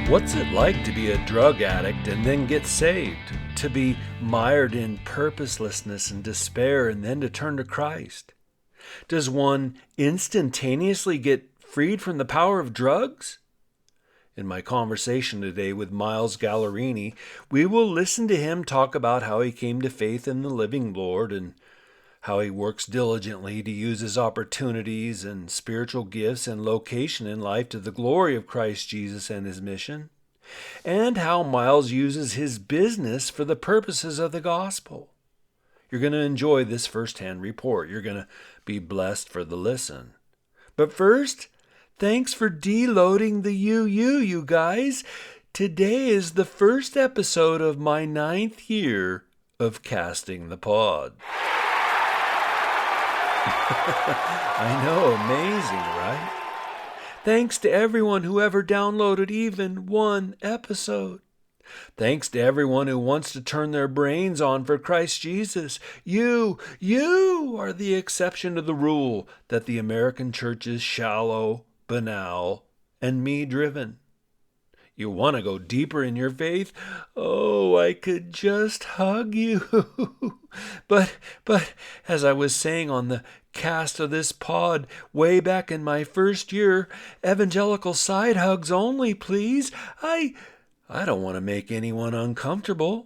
What's it like to be a drug addict and then get saved? To be mired in purposelessness and despair and then to turn to Christ? Does one instantaneously get freed from the power of drugs? In my conversation today with Miles Galla-Rini, we will listen to him talk about how he came to faith in the living Lord and how he works diligently to use his opportunities and spiritual gifts and location in life to the glory of Christ Jesus and his mission, and how Miles uses his business for the purposes of the gospel. You're going to enjoy this firsthand report. You're going to be blessed for the listen. But first, thanks for deloading the you guys. Today is the first episode of my 9th year of casting the pod. I know, amazing, right? Thanks to everyone who ever downloaded even one episode. Thanks to everyone who wants to turn their brains on for Christ Jesus. You are the exception to the rule that the American church is shallow, banal, and me-driven. You want to go deeper in your faith? Oh, I could just hug you. But as I was saying on the cast of this pod way back in my first year, evangelical side hugs only, please. I don't want to make anyone uncomfortable.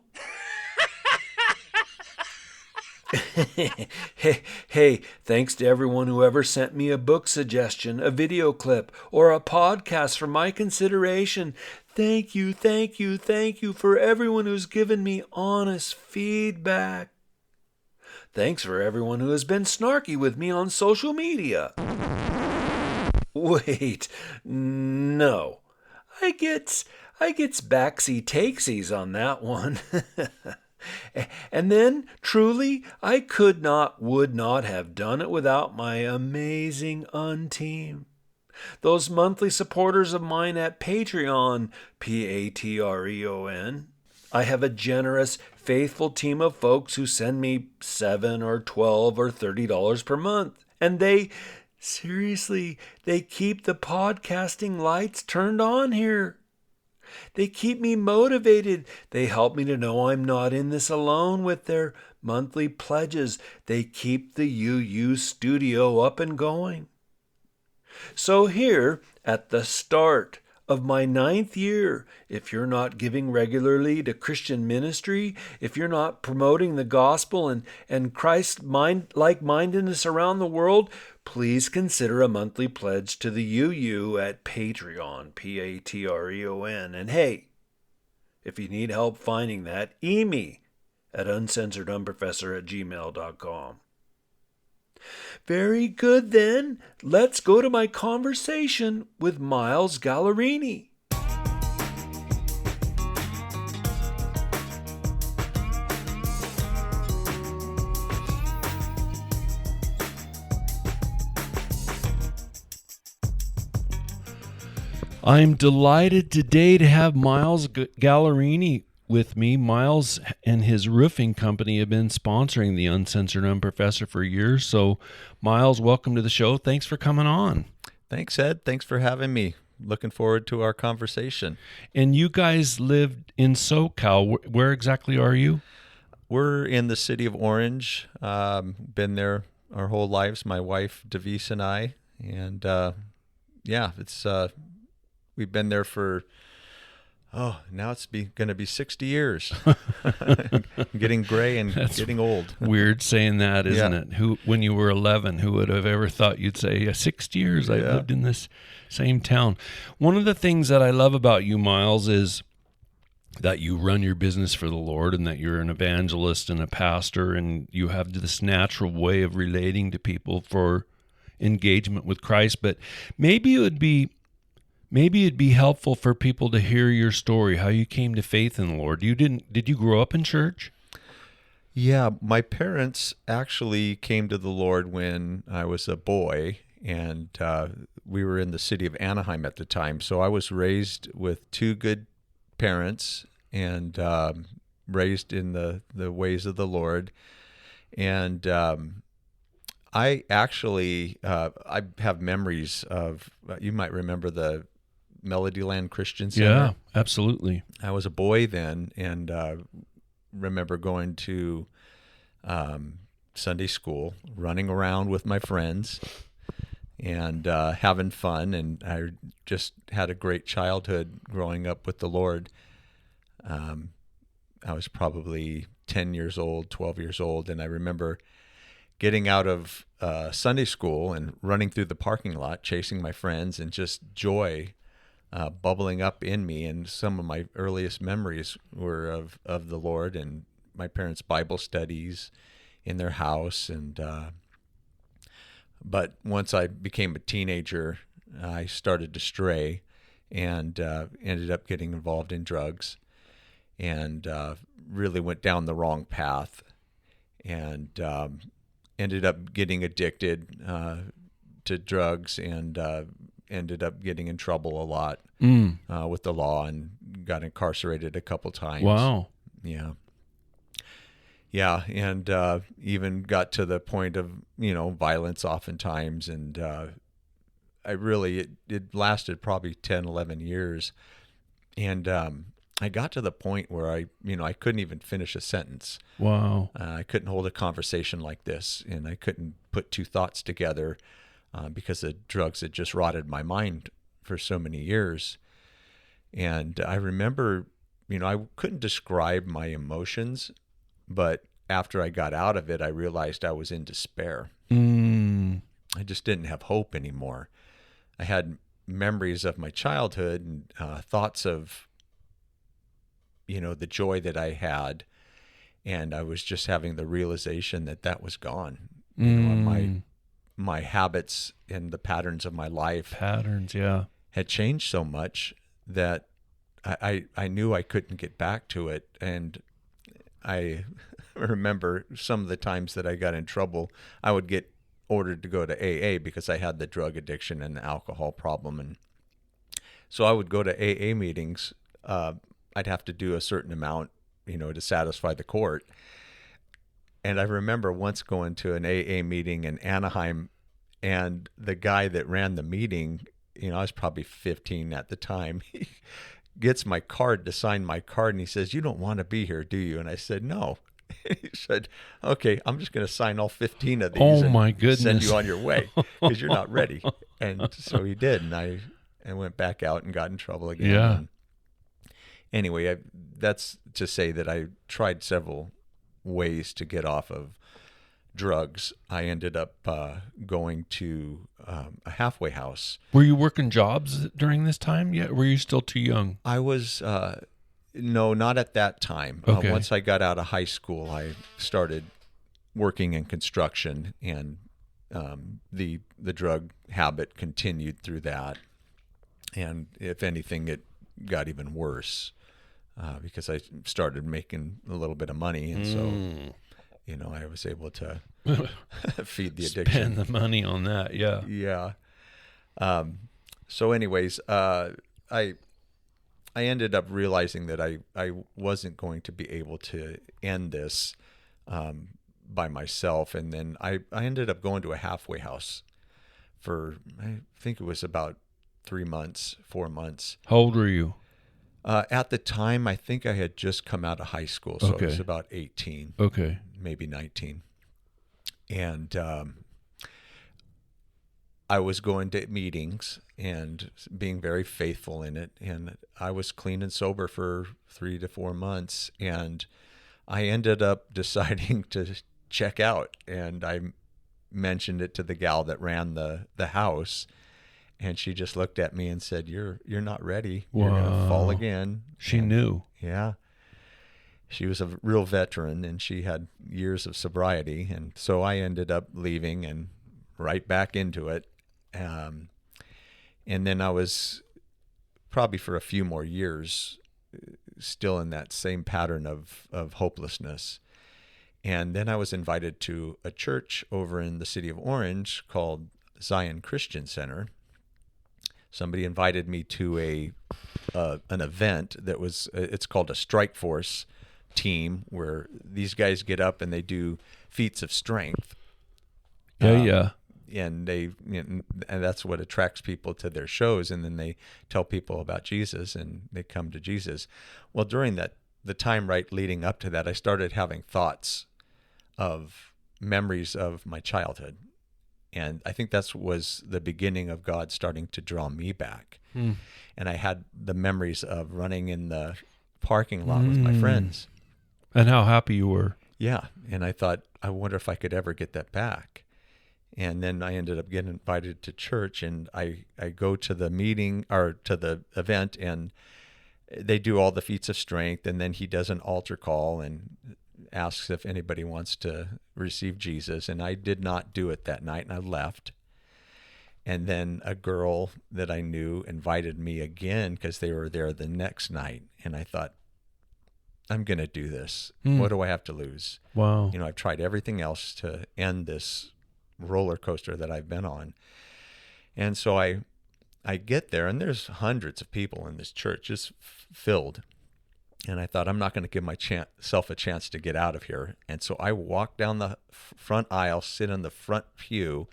Hey, thanks to everyone who ever sent me a book suggestion, a video clip, or a podcast for my consideration. Thank you for everyone who's given me honest feedback. Thanks for everyone who has been snarky with me on social media. Wait, no. I gets backsy-takesies on that one. And then, truly, I would not have done it without my amazing team. Those monthly supporters of mine at Patreon, Patreon. I have a generous, faithful team of folks who send me $7 or $12 or $30 per month. And they keep the podcasting lights turned on here. They keep me motivated. They help me to know I'm not in this alone with their monthly pledges. They keep the UU studio up and going. So here, at the start of my 9th year, if you're not giving regularly to Christian ministry, if you're not promoting the gospel and Christ's like-mindedness around the world, please consider a monthly pledge to the UU at Patreon, Patreon. And hey, if you need help finding that, email me at uncensoredunprofessor@gmail.com. Very good then. Let's go to my conversation with Miles Galla-Rini. I'm delighted today to have Miles Galla-Rini with me. Miles and his roofing company have been sponsoring the Uncensored Unprofessor for years. So, Miles, welcome to the show. Thanks for coming on. Thanks, Ed. Thanks for having me. Looking forward to our conversation. And you guys live in SoCal. Where exactly are you? We're in the city of Orange. Been there our whole lives, my wife, Devis, and I. And we've been there for... now it's going to be 60 years. Getting gray and getting old. Weird saying that, isn't it? When you were 11, who would have ever thought you'd say, 60 years I lived in this same town. One of the things that I love about you, Miles, is that you run your business for the Lord and that you're an evangelist and a pastor and you have this natural way of relating to people for engagement with Christ. But maybe it'd be helpful for people to hear your story, how you came to faith in the Lord. Did you grow up in church? Yeah, my parents actually came to the Lord when I was a boy, and we were in the city of Anaheim at the time. So I was raised with two good parents and raised in the ways of the Lord. And I actually I have memories of, you might remember the Melodyland Christian Center. Yeah, absolutely. I was a boy then, and remember going to Sunday school, running around with my friends, and having fun. And I just had a great childhood growing up with the Lord. I was probably 10 years old, 12 years old, and I remember getting out of Sunday school and running through the parking lot, chasing my friends, and just joy bubbling up in me. And some of my earliest memories were of the Lord and my parents' Bible studies in their house. And but once I became a teenager, I started to stray and ended up getting involved in drugs, and really went down the wrong path, and ended up getting addicted to drugs, and ended up getting in trouble a lot with the law, and got incarcerated a couple times. Wow. Yeah. Yeah, and even got to the point of, violence oftentimes. And it lasted probably 10, 11 years. And I got to the point where I couldn't even finish a sentence. Wow. I couldn't hold a conversation like this, and I couldn't put two thoughts together because the drugs had just rotted my mind for so many years. And I remember, I couldn't describe my emotions, but after I got out of it, I realized I was in despair. I just didn't have hope anymore. I had memories of my childhood and thoughts of, the joy that I had, and I was just having the realization that was gone. My habits and the patterns of my life had changed so much that I knew I couldn't get back to it. And I remember some of the times that I got in trouble, I would get ordered to go to AA because I had the drug addiction and the alcohol problem. And so I would go to AA meetings. I'd have to do a certain amount, to satisfy the court. And I remember once going to an AA meeting in Anaheim, and the guy that ran the meeting, I was probably 15 at the time, he gets my card to sign my card, and he says, "You don't want to be here, do you?" And I said, "No." He said, "Okay, I'm just going to sign all 15 of these my goodness. Send you on your way because you're not ready." And so he did, and I went back out and got in trouble again. Yeah. And anyway, that's to say that I tried several ways to get off of drugs. I ended up going to a halfway house. Were you working jobs during this time yet? Or were you still too young? I was, no, not at that time. Okay. Once I got out of high school, I started working in construction, and the drug habit continued through that. And if anything, it got even worse because I started making a little bit of money, and so I was able to feed the addiction. Spend the money on that, yeah. Yeah. So anyways, I ended up realizing that I wasn't going to be able to end this by myself. And then I ended up going to a halfway house for, I think it was about 4 months. How old were you? At the time, I think I had just come out of high school, so Okay. it was about 18. Okay. Maybe 19. And I was going to meetings and being very faithful in it. And I was clean and sober for 3 to 4 months. And I ended up deciding to check out. And I mentioned it to the gal that ran the house. And she just looked at me and said, You're not ready. You're going to fall again. She knew. Yeah. She was a real veteran, and she had years of sobriety. And so I ended up leaving and right back into it. And then I was probably for a few more years still in that same pattern of hopelessness. And then I was invited to a church over in the city of Orange called Zion Christian Center. Somebody invited me to an event that was, it's called a Strike Force team, where these guys get up and they do feats of strength. Yeah. and and that's what attracts people to their shows. And then they tell people about Jesus, and they come to Jesus. Well, during the time right leading up to that, I started having thoughts of memories of my childhood, and I think that was the beginning of God starting to draw me back. And I had the memories of running in the parking lot with my friends, and how happy you were. Yeah, and I thought, I wonder if I could ever get that back. And then I ended up getting invited to church, and I go to the meeting or to the event, and they do all the feats of strength, and then he does an altar call and asks if anybody wants to receive Jesus. And I did not do it that night, and I left. And then a girl that I knew invited me again because they were there the next night, and I thought, I'm going to do this. What do I have to lose? Wow. I've tried everything else to end this roller coaster that I've been on. And so I get there, and there's hundreds of people in this church, just filled. And I thought, I'm not going to give myself a chance to get out of here. And so I walk down the front aisle, sit in the front pew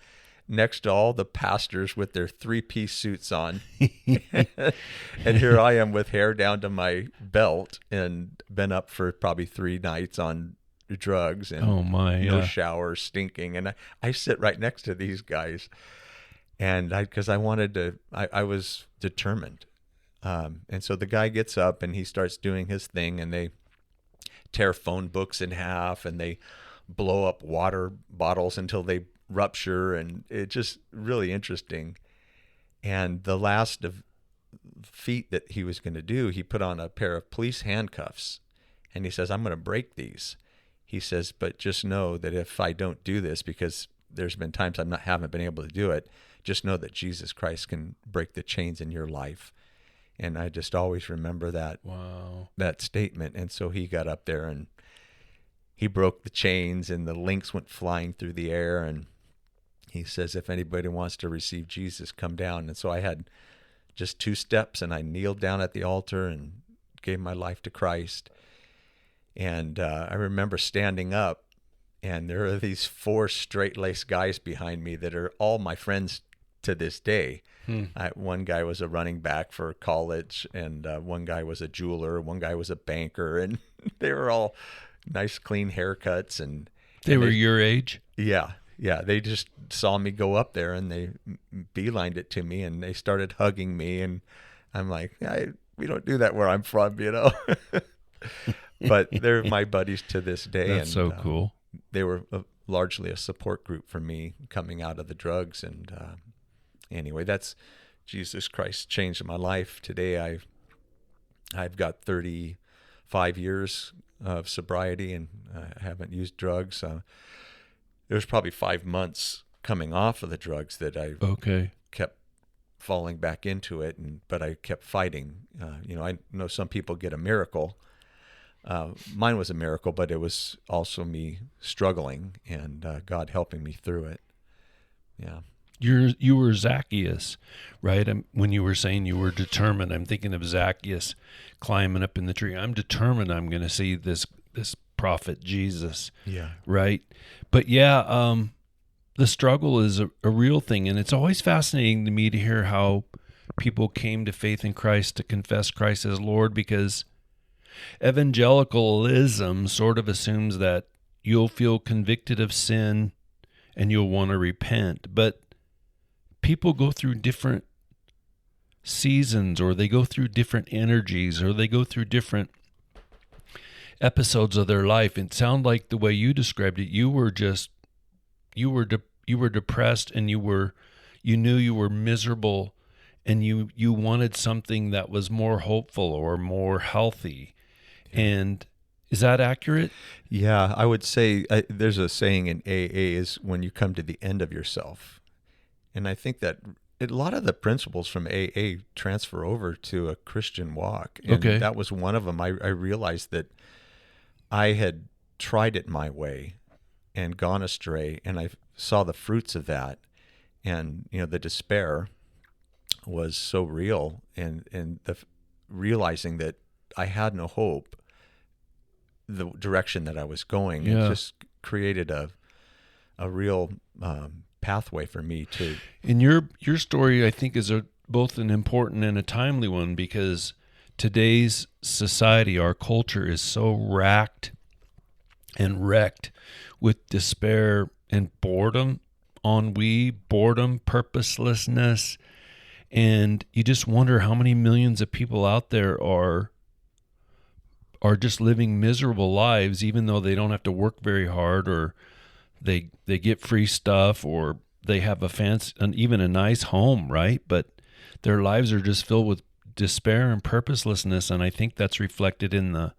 next to all the pastors with their 3-piece suits on. And here I am with hair down to my belt and been up for probably 3 nights on drugs and no shower, stinking. And I sit right next to these guys. And because I wanted to, I was determined. And so the guy gets up and he starts doing his thing, and they tear phone books in half, and they blow up water bottles until they rupture, and it's just really interesting. And the last of feat that he was going to do, he put on a pair of police handcuffs, and he says, I'm going to break these. He says, but just know that if I don't do this, because there's been times I haven't been able to do it, just know that Jesus Christ can break the chains in your life. And I just always remember that statement. And so he got up there and he broke the chains, and the links went flying through the air. And he says, if anybody wants to receive Jesus, come down. And so I had just 2 steps, and I kneeled down at the altar and gave my life to Christ. And I remember standing up, and there are these 4 straight-laced guys behind me that are all my friends to this day. One guy was a running back for college, and one guy was a jeweler, one guy was a banker, and they were all nice, clean haircuts. And they were your age? Yeah. They just saw me go up there, and they beelined it to me, and they started hugging me. And I'm like, we don't do that where I'm from, But they're my buddies to this day. That's so cool. They were largely a support group for me coming out of the drugs. And anyway, that's Jesus Christ changed my life. Today I've got 35 years of sobriety, and I haven't used drugs. There's probably 5 months coming off of the drugs that I kept falling back into it, but I kept fighting. I know some people get a miracle. Mine was a miracle, but it was also me struggling and God helping me through it. Yeah. You were Zacchaeus, right? When you were saying you were determined, I'm thinking of Zacchaeus climbing up in the tree. I'm determined I'm going to see this prophet Jesus. Yeah. Right. But the struggle is a real thing. And it's always fascinating to me to hear how people came to faith in Christ, to confess Christ as Lord, because evangelicalism sort of assumes that you'll feel convicted of sin and you'll want to repent. But people go through different seasons, or they go through different energies, or they go through different episodes of their life. It sounded like the way you described it, you were depressed, and you knew you were miserable, and you wanted something that was more hopeful or more healthy. And is that accurate? Yeah, I would say there's a saying in AA is when you come to the end of yourself. And I think that a lot of the principles from AA transfer over to a Christian walk. And that was one of them. I realized that I had tried it my way and gone astray, and I saw the fruits of that. And, the despair was so real, and the realizing that I had no hope, the direction that I was going. It just created a real pathway for me to. And your story, I think, is both an important and a timely one, because today's society, our culture, is so racked and wrecked with despair and boredom, ennui, boredom, purposelessness. And you just wonder how many millions of people out there are just living miserable lives, even though they don't have to work very hard, or they get free stuff, or they have a fancy and even a nice home, right? But their lives are just filled with despair and purposelessness. And I think that's reflected in the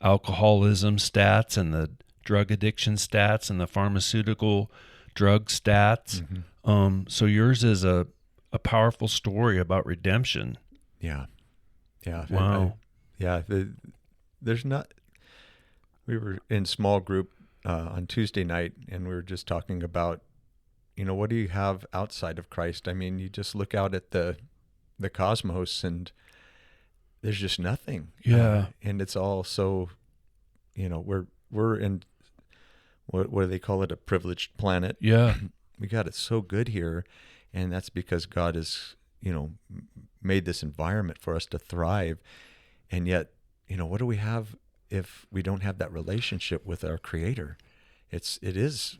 alcoholism stats and the drug addiction stats and the pharmaceutical drug stats. Mm-hmm. So yours is a powerful story about redemption. Yeah. Wow. There's not. We were in small group on Tuesday night, and we were just talking about, what do you have outside of Christ? I mean, you just look out at the cosmos, and there's just nothing. Yeah. And it's all so, we're in what do they call it? A privileged planet. Yeah. We got it so good here, and that's because God has, made this environment for us to thrive. And yet, what do we have if we don't have that relationship with our Creator? It is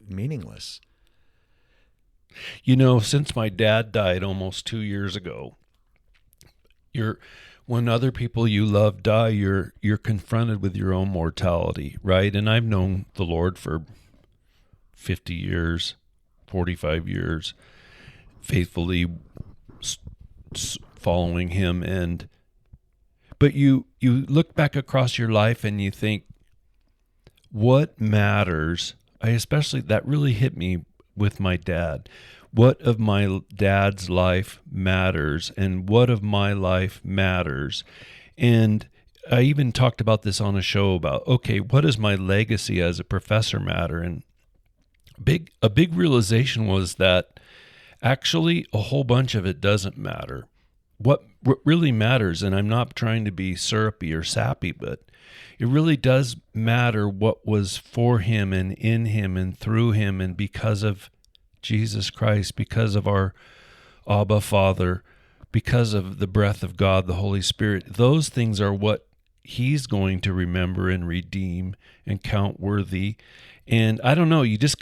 meaningless. Since my dad died almost 2 years ago, when other people you love die, you're confronted with your own mortality, right? And I've known the Lord for 50 years, 45 years, faithfully following him. But you look back across your life and you think, what matters? That really hit me with my dad. What of my dad's life matters, and what of my life matters? And I even talked about this on a show about, okay, what does my legacy as a professor matter? And a big realization was that actually a whole bunch of it doesn't matter. What really matters, and I'm not trying to be syrupy or sappy, but it really does matter what was for him and in him and through him and because of Jesus Christ, because of our Abba Father, because of the breath of God, the Holy Spirit. Those things are what he's going to remember and redeem and count worthy. And I don't know, you just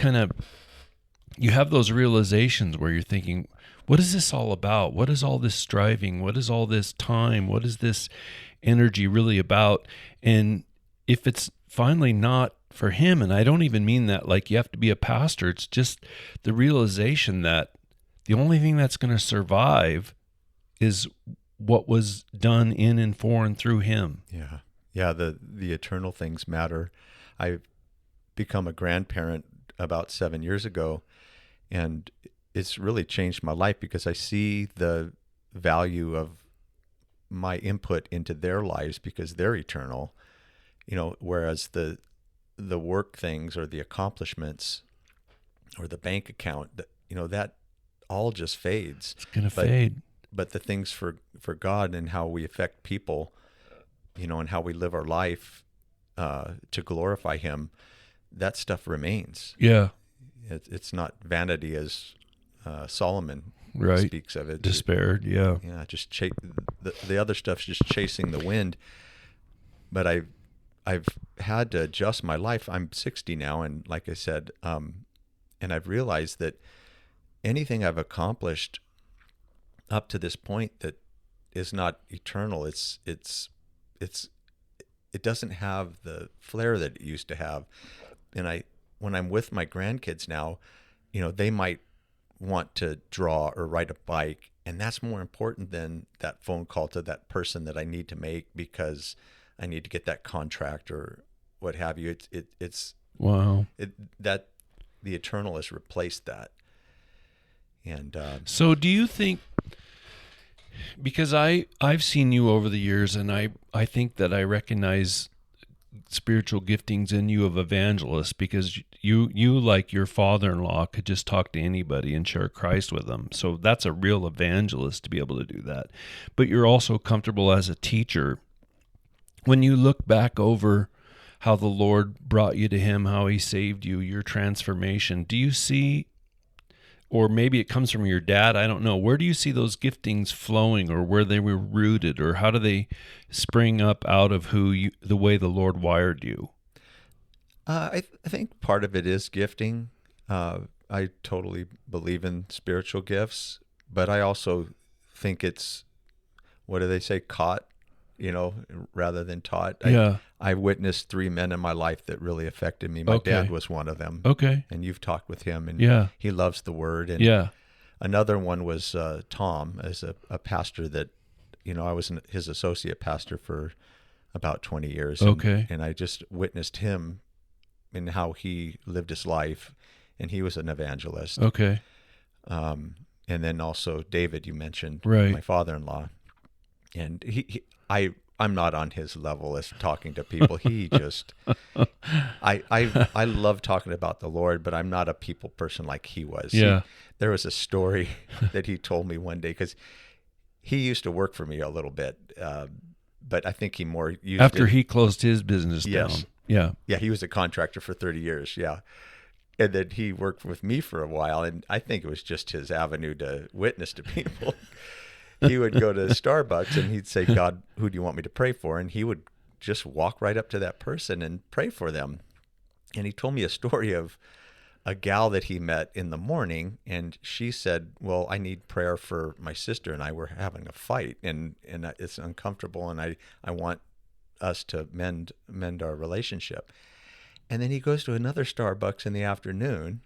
you have those realizations where you're thinking, what is this all about? What is all this striving? What is all this time? What is this energy really about? And if it's finally not for him, and I don't even mean that like you have to be a pastor, it's just the realization that the only thing that's going to survive is what was done in and for and through him. Yeah. The eternal things matter. I've become a grandparent about 7 years ago, and it's really changed my life because I see the value of my input into their lives because they're eternal, whereas the work things or the accomplishments or the bank account, that all just fades. It's going to fade. But the things for God and how we affect people, and how we live our life to glorify him, that stuff remains. Yeah. It's not vanity as Solomon speaks of it. Despaired, yeah. Yeah, just the other stuff's just chasing the wind. But I've had to adjust my life. I'm 60 now, and like I said, and I've realized that anything I've accomplished up to this point that is not eternal, it doesn't have the flair that it used to have. And when I'm with my grandkids now, they might want to draw or ride a bike, and that's more important than that phone call to that person that I need to make because I need to get that contract or what have you. It's wow. That the eternal has replaced that. And so do you think, because I've seen you over the years, and I think that I recognize spiritual giftings in you of evangelist, because you like your father-in-law could just talk to anybody and share Christ with them. So that's a real evangelist to be able to do that. But you're also comfortable as a teacher. When you look back over how the Lord brought you to him, how he saved you, your transformation, do you see or maybe it comes from your dad. I don't know. Where do you see those giftings flowing, or where they were rooted, or how do they spring up out of the way the Lord wired you? I think part of it is gifting. I totally believe in spiritual gifts, but I also think it's, what do they say, caught, rather than taught. Yeah. I witnessed 3 men in my life that really affected me. My Okay. dad was one of them. Okay. And you've talked with him, and Yeah. he loves the word. And Yeah. another one was Tom, as a pastor that, I was his associate pastor for about 20 years. Okay. And I just witnessed him in how he lived his life, and he was an evangelist. Okay. And then also David, you mentioned, Right. my father-in-law, and I'm not on his level as talking to people. He just, I love talking about the Lord, but I'm not a people person like he was. Yeah. There was a story that he told me one day, because he used to work for me a little bit, but I think he more used After it. he closed his business Yes. down. Yeah. Yeah, he was a contractor for 30 years. Yeah. And then he worked with me for a while, and I think it was just his avenue to witness to people. He would go to Starbucks and he'd say, God, who do you want me to pray for? And he would just walk right up to that person and pray for them. And he told me a story of a gal that he met in the morning, and she said, well, I need prayer for my sister and I were having a fight, and it's uncomfortable, and I want us to mend our relationship. And then he goes to another Starbucks in the afternoon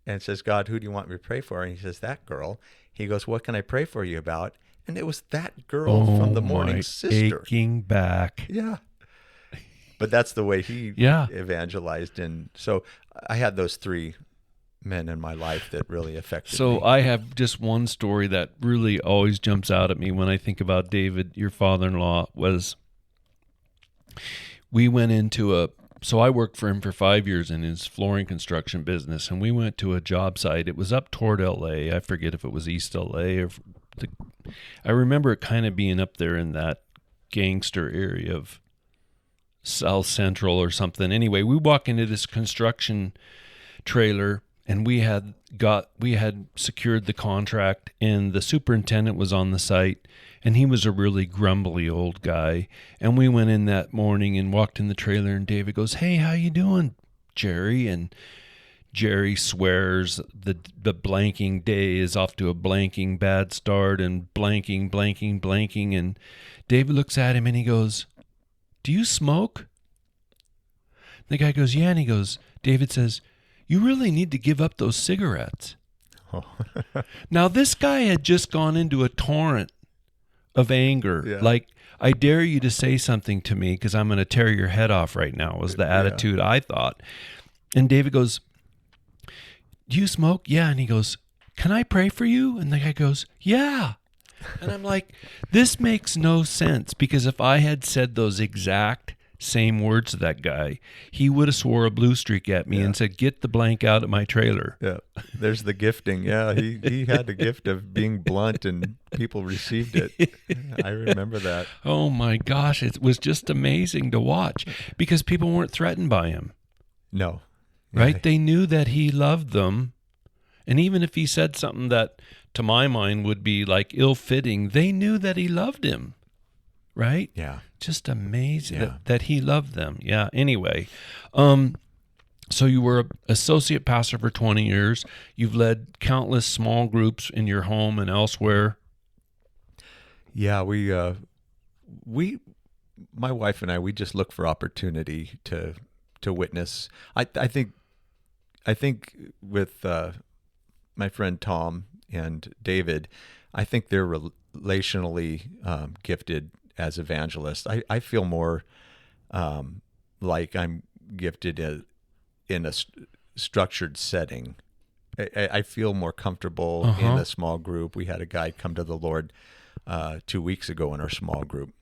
and says, God, who do you want me to pray for? And he says, that girl. He goes, what can I pray for you about? And it was that girl from the morning's sister. Aching back. Yeah. But that's the way he Yeah. evangelized. And so I had those 3 men in my life that really affected So me. I have just one story that really always jumps out at me when I think about David, your father-in-law. Was we went into so I worked for him for 5 years in his flooring construction business, and we went to a job site. It was up toward LA. I forget if it was East LA or I remember it kind of being up there in that gangster area of South Central or something. Anyway, we walk into this construction trailer, and we had secured the contract, and the superintendent was on the site, and he was a really grumbly old guy. And we went in that morning and walked in the trailer, and David goes, hey, how you doing, Jerry? And Jerry swears the blanking day is off to a blanking bad start, and blanking. And David looks at him and he goes, do you smoke? The guy goes, yeah. And he goes, David says, you really need to give up those cigarettes. Oh. Now, this guy had just gone into a torrent of anger. Yeah. Like, I dare you to say something to me because I'm going to tear your head off right now, was the attitude I thought. And David goes, do you smoke? Yeah. And he goes, can I pray for you? And the guy goes, yeah. And I'm like, this makes no sense, because if I had said those exact same words to that guy, he would have swore a blue streak at me and said, get the blank out of my trailer. Yeah, there's the gifting. Yeah, he had the gift of being blunt, and people received it. I remember that. Oh my gosh, it was just amazing to watch, because people weren't threatened by him. No. Right? Yeah. They knew that he loved them. And even if he said something that, to my mind, would be like ill-fitting, they knew that he loved him. Right? Yeah. Just amazing Yeah. that he loved them. Yeah. Anyway, so you were an associate pastor for 20 years. You've led countless small groups in your home and elsewhere. Yeah, we, my wife and I, we just look for opportunity to witness. I think with my friend Tom and David, I think they're relationally gifted as evangelists. I feel more like I'm gifted in a structured setting. I feel more comfortable in a small group. We had a guy come to the Lord 2 weeks ago in our small group,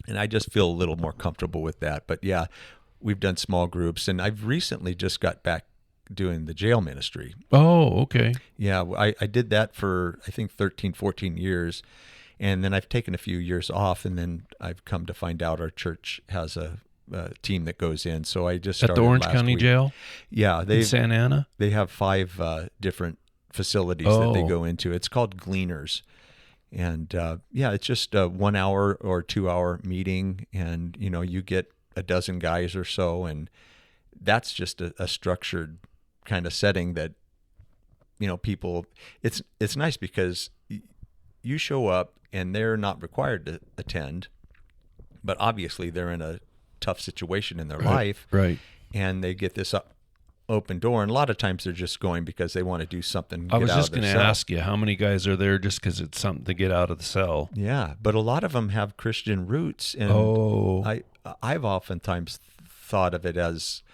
and I just feel a little more comfortable with that. But yeah, we've done small groups, and I've recently just got back doing the jail ministry. Oh, okay. Yeah, I did that for, I think, 13, 14 years. And then I've taken a few years off, and then I've come to find out our church has a team that goes in. So I just started at the Orange last County week. Jail? Yeah. In Santa Ana? They have 5 different facilities that they go into. It's called Gleaners. And it's just a 1 hour or 2 hour meeting, and you get a dozen guys or so, and that's just a structured kind of setting that people. It's nice because you show up and they're not required to attend, but obviously they're in a tough situation in their life, right? And they get this open door, and a lot of times they're just going because they want to do something. I was just going to ask you, how many guys are there just because it's something to get out of the cell? Yeah, but a lot of them have Christian roots, and I've oftentimes thought of it as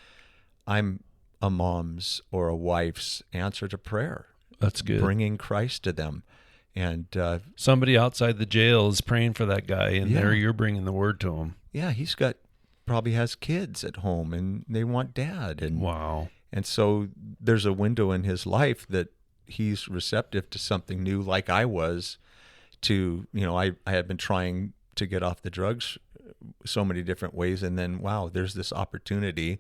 I'm a mom's or a wife's answer to prayer. That's good. Bringing Christ to them, and somebody outside the jail is praying for that guy, and there you're bringing the word to him. Yeah, he's probably has kids at home, and they want dad, and wow. And so there's a window in his life that he's receptive to something new, like I was to, I had been trying to get off the drugs so many different ways. And then, wow, there's this opportunity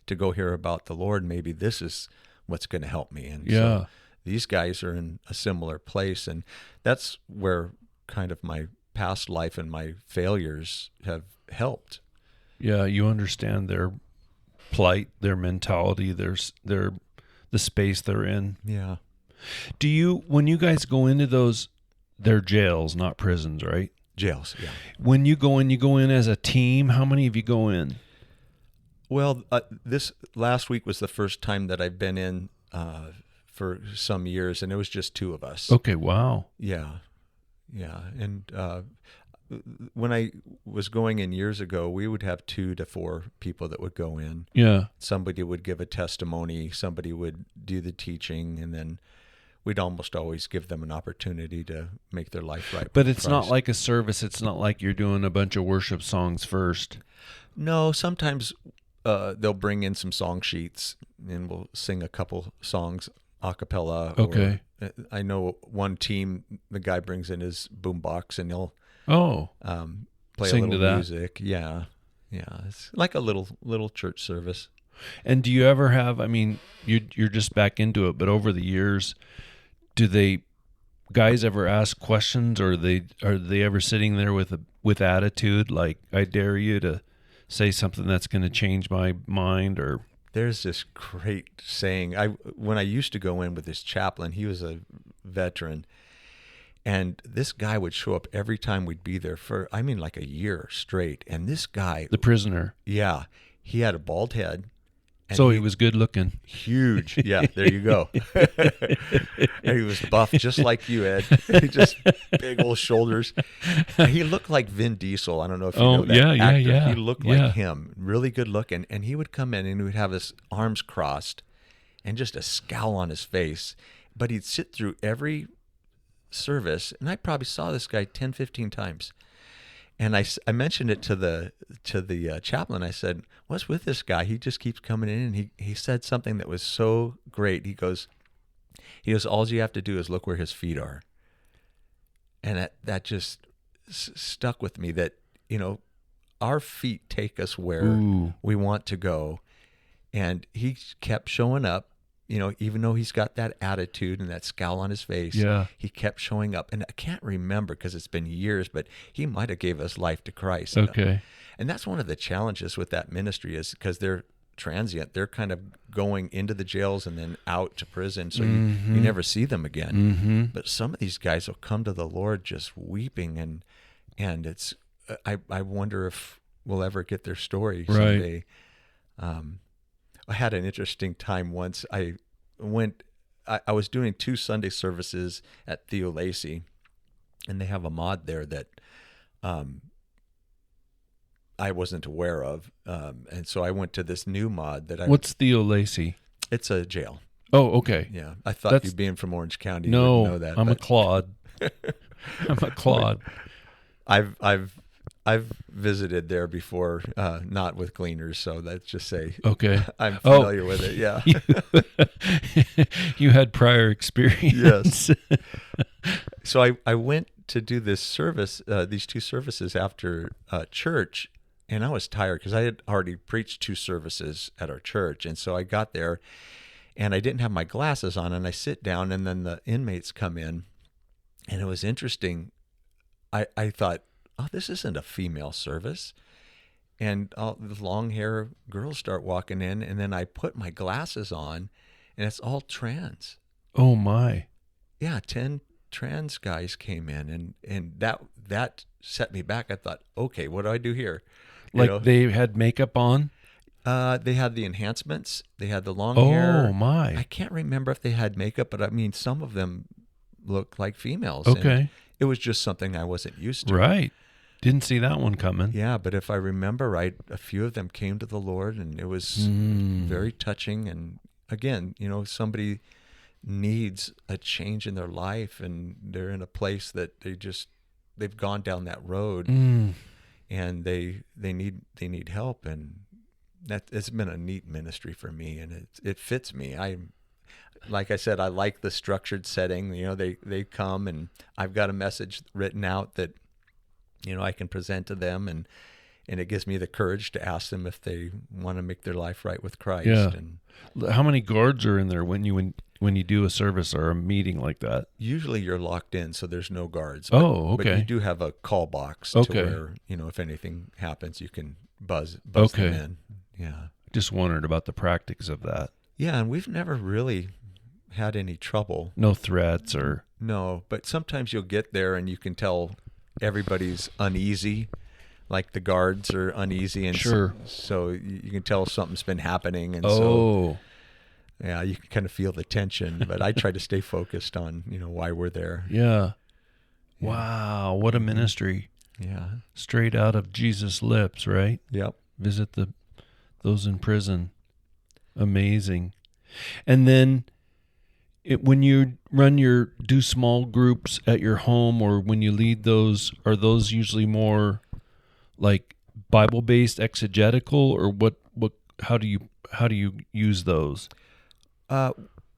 to go hear about the Lord. Maybe this is what's going to help me. And so these guys are in a similar place. And that's where kind of my past life and my failures have helped. Yeah, you understand their plight, their mentality, the space they're in. Yeah. Do you, when you guys go into those, they're jails, not prisons, right? Jails, yeah. When you go in as a team, how many of you go in? Well, this last week was the first time that I've been in for some years, and it was just two of us. Okay, wow. Yeah. And when I was going in years ago, we would have 2 to 4 people that would go in. Yeah. Somebody would give a testimony, somebody would do the teaching, and then we'd almost always give them an opportunity to make their life right. But it's not like a service. It's not like you're doing a bunch of worship songs first. No, sometimes they'll bring in some song sheets, and we'll sing a couple songs a cappella. Okay. Or, I know one team, the guy brings in his boombox, and he'll play sing a little to that. music. Yeah. It's like a little church service. And do you ever have? I mean, you're just back into it, but over the years, do guys ever ask questions, or are they ever sitting there with attitude, like, I dare you to say something that's going to change my mind? Or there's this great saying. When I used to go in with this chaplain, he was a veteran. And this guy would show up every time we'd be there for, like a year straight. And this guy... The prisoner. Yeah. He had a bald head. And so he was good looking. Huge. Yeah, there you go. And he was buff just like you, Ed. Just big old shoulders. And he looked like Vin Diesel. I don't know if you know that actor. Yeah. He looked like him. Really good looking. And he would come in and he would have his arms crossed and just a scowl on his face. But he'd sit through every service, and I probably saw this guy 10, 15 times. And I mentioned it to the chaplain. I said, "What's with this guy? He just keeps coming in." And he said something that was so great. He goes, all you have to do is look where his feet are. And that just stuck with me, that, our feet take us where we want to go. And he kept showing up. Even though he's got that attitude and that scowl on his face, he kept showing up. And I can't remember because it's been years, but he might have gave us life to Christ. Okay. And that's one of the challenges with that ministry, is because they're transient. They're kind of going into the jails and then out to prison, so you never see them again. Mm-hmm. But some of these guys will come to the Lord just weeping, and it's I wonder if we'll ever get their story someday. I had an interesting time once. I was doing 2 Sunday services at Theo Lacey, and they have a mod there that I wasn't aware of. And so I went to this new mod that What's Theo Lacey? It's a jail. Oh, okay. Yeah. I thought you being from Orange County, you no, would know that. I'm a clod. I'm a clod. I've visited there before, not with Gleaners, so let's just say I'm familiar with it. Yeah, you had prior experience. Yes. So I went to do this service, these 2 services after church, and I was tired because I had already preached 2 services at our church, and so I got there, and I didn't have my glasses on, and I sit down, and then the inmates come in, and it was interesting. I thought, oh, this isn't a female service. And all the long hair girls start walking in, and then I put my glasses on, and it's all trans. Oh my. Yeah, 10 trans guys came in, and that set me back. I thought, okay, what do I do here? They had makeup on? They had the enhancements. They had the long hair. Oh my. I can't remember if they had makeup, but I mean, some of them looked like females. Okay. And it was just something I wasn't used to. Right. Didn't see that one coming. Yeah, but if I remember right, a few of them came to the Lord, and it was very touching. And again, somebody needs a change in their life, and they're in a place that they've gone down that road, and they need help, and it's been a neat ministry for me, and it fits me. Like I said, I like the structured setting. They come, and I've got a message written out that I can present to them, and it gives me the courage to ask them if they want to make their life right with Christ. Yeah. And how many guards are in there when you do a service or a meeting like that? usually you're locked in, so there's no guards. Oh, But okay. you do have a call box Okay. to where, if anything happens, you can buzz Okay. them in. Yeah. Just wondered about the practice of that. Yeah, and we've never really had any trouble. No threats or... No, but sometimes you'll get there and you can tell everybody's uneasy, like the guards are uneasy, and Sure. so you can tell something's been happening, and so Oh, yeah, you can kind of feel the tension. But I try to stay focused on why we're there. yeah. Wow, what a ministry. Yeah. Straight out of Jesus' lips, right? Yep. Visit those in prison. Amazing. And then when you do small groups at your home, or when you lead those, are those usually more like Bible-based, exegetical, or what how do you use those?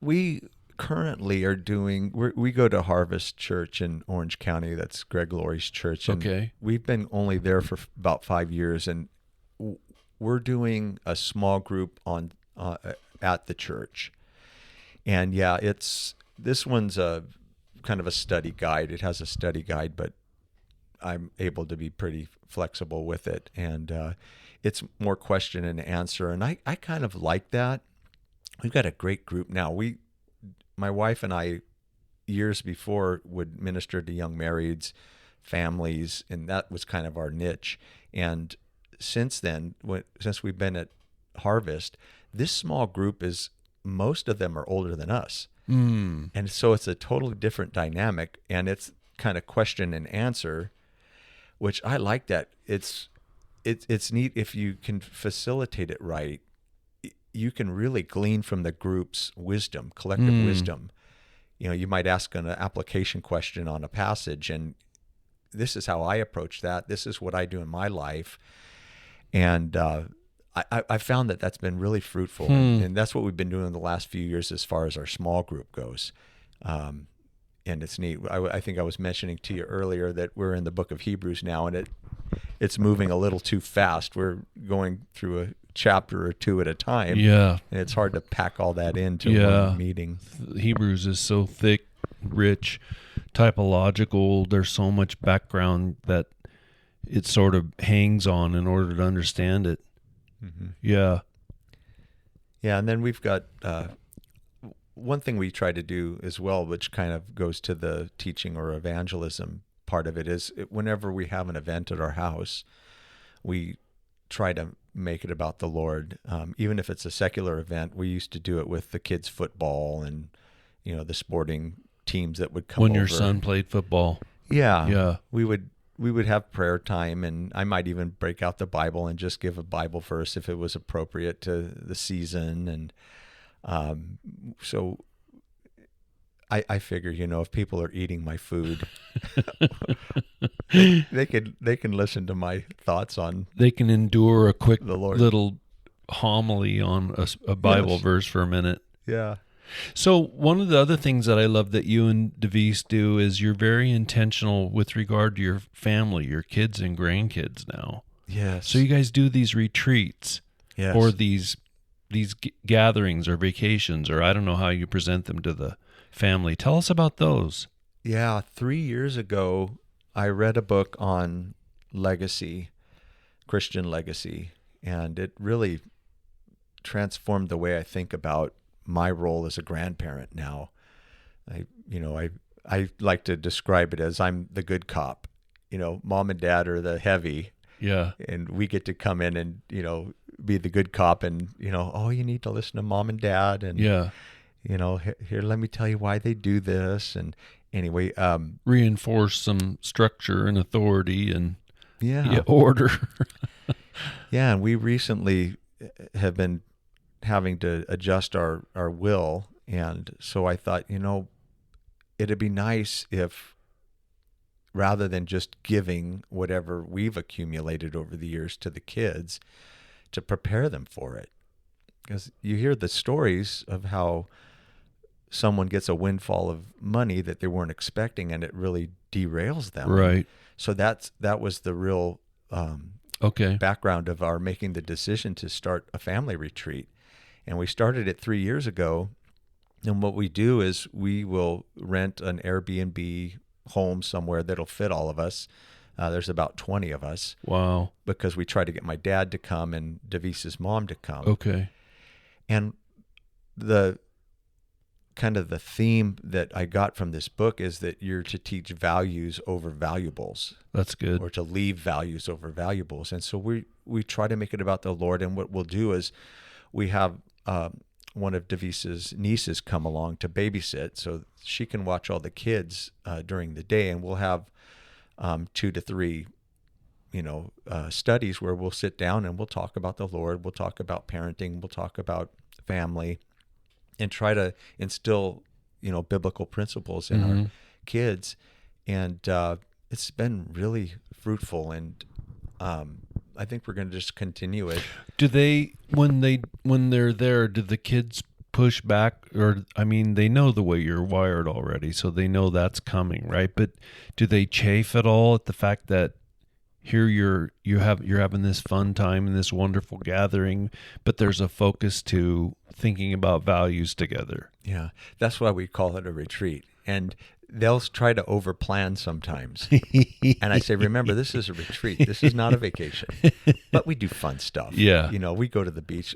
We currently are doing. We go to Harvest Church in Orange County. That's Greg Laurie's church. And Okay. we've been only there for about 5 years, and we're doing a small group on at the church. And yeah, this one's a kind of a study guide. It has a study guide, but I'm able to be pretty flexible with it, and it's more question and answer. And I kind of like that. We've got a great group now. My wife and I, years before, would minister to young marrieds, families, and that was kind of our niche. And since then, since we've been at Harvest, this small group most of them are older than us. And so it's a totally different dynamic, and it's kind of question and answer, which I like that. It's neat if you can facilitate it right. You can really glean from the group's wisdom, collective wisdom. You might ask an application question on a passage, and this is how I approach that. This is what I do in my life. And I found that that's been really fruitful, and that's what we've been doing the last few years as far as our small group goes. And it's neat. I think I was mentioning to you earlier that we're in the book of Hebrews now, and it's moving a little too fast. We're going through a chapter or two at a time. Yeah. And it's hard to pack all that into one meeting. Hebrews is so thick, rich, typological. There's so much background that it sort of hangs on in order to understand it. Mm-hmm. Yeah. Yeah, and then we've got one thing we try to do as well, which kind of goes to the teaching or evangelism part of it, is whenever we have an event at our house, we try to make it about the Lord. Even if it's a secular event, we used to do it with the kids' football and the sporting teams that would come When over. your son played football. Yeah. We would have prayer time, and I might even break out the Bible and just give a Bible verse if it was appropriate to the season. And so I figure, if people are eating my food, they can listen to my thoughts on. They can endure a quick The Lord. little homily on a Bible Yes. verse for a minute. Yeah. So one of the other things that I love that you and Devis do is you're very intentional with regard to your family, your kids and grandkids now. Yes. So you guys do these retreats Yes. or these these gatherings or vacations, or I don't know how you present them to the family. Tell us about those. Yeah, 3 years ago, I read a book on legacy, Christian legacy, and it really transformed the way I think about my role as a grandparent now. I like to describe it as I'm the good cop. Mom and dad are the heavy, Yeah. and we get to come in and, be the good cop and, oh, you need to listen to mom and dad. And, Yeah. Here, let me tell you why they do this. And anyway, Reinforce some structure and authority and yeah. order. Yeah. And we recently have been having to adjust our will. And so I thought, it'd be nice if, rather than just giving whatever we've accumulated over the years to the kids, to prepare them for it. Because you hear the stories of how someone gets a windfall of money that they weren't expecting, and it really derails them. Right. So that was the real background of our making the decision to start a family retreat. And we started it 3 years ago. And what we do is we will rent an Airbnb home somewhere that'll fit all of us. There's about 20 of us. Wow. Because we try to get my dad to come and Devise's mom to come. Okay. And the theme that I got from this book is that you're to teach values over valuables. That's good. Or to leave values over valuables. And so we try to make it about the Lord. And what we'll do is we have one of Devise's nieces come along to babysit so she can watch all the kids during the day. And we'll have 2 to 3 studies where we'll sit down and we'll talk about the Lord. We'll talk about parenting. We'll talk about family, and try to instill, biblical principles in our kids. And it's been really fruitful. And I think we're going to just continue it. Do they, when they're there, do the kids push back? Or, I mean, they know the way you're wired already, so they know that's coming, right? But do they chafe at all at the fact that here you're having this fun time and this wonderful gathering, but there's a focus to thinking about values together? Yeah, that's why we call it a retreat. And they'll try to overplan sometimes. And I say, remember, this is a retreat. This is not a vacation. But we do fun stuff. Yeah. We go to the beach.